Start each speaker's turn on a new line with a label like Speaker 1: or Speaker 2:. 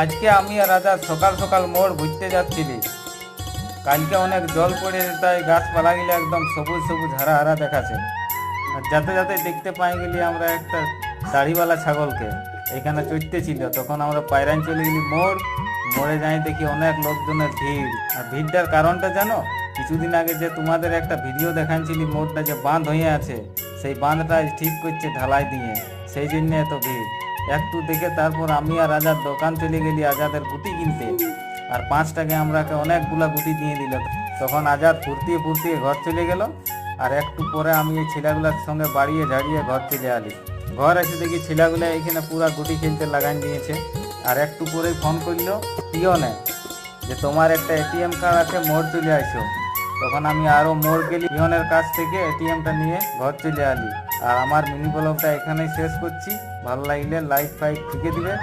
Speaker 1: আজকে আমি আর রাজা সকাল সকাল মোড় ঘুরতে যাচ্ছিলি। কালকে অনেক জল পড়ে তাই গাছপালাগুলো একদম সবুজ সবুজ হারা হারা দেখাচ্ছে। আর যাতে যাতে দেখতে পাই গেলি আমরা একটা দাড়িওয়ালা ছাগলকে এখানে চড়তে ছিল। তখন আমরা পায়রান চলে গেলি মোড়। মোড়ে যাই দেখি অনেক লোকজনের ভিড়। আর ভিড়টার কারণটা জানো? কিছুদিন আগে যে তোমাদের একটা ভিডিও দেখাচ্ছিলি, মোড়টা যে বাঁধ হয়ে আছে, সেই বাঁধটা আজ ঠিক করছে ঢালাই দিয়ে, সেই জন্য এত ভিড়। একটু দেখে তারপর আমি আর রাজার দোকান চলে গেলি আজাদের গুটি কিনতে। আর 5 টাকায় আমরাকে অনেকগুলা গুটি দিয়ে দিল। তখন আজাদ ফুর্তিয়ে ফুর্তিয়ে ঘর চলে গেল। আর একটু পরে আমি এই ছেলেগুলার সঙ্গে বাড়িয়ে ঝাড়িয়ে ঘর চলে আলি। ঘর এসে দেখি ছেলেগুলা এখানে পুরা গুটি খেলতে লাগান দিয়েছে। আর একটু পরেই ফোন করলো পিয়নে যে তোমার একটা এটিএম কার্ড আছে, মোড় চলে আসো। তখন আমি আরও মোড় গেলি, পিয়নের কাছ থেকে এটিএমটা নিয়ে ঘর চলে আলি। আর আমার মিনি ব্লগটা এখানেই শেষ করছি। ভালো লাগলে লাইক ফাইক ঠিকে দিবে।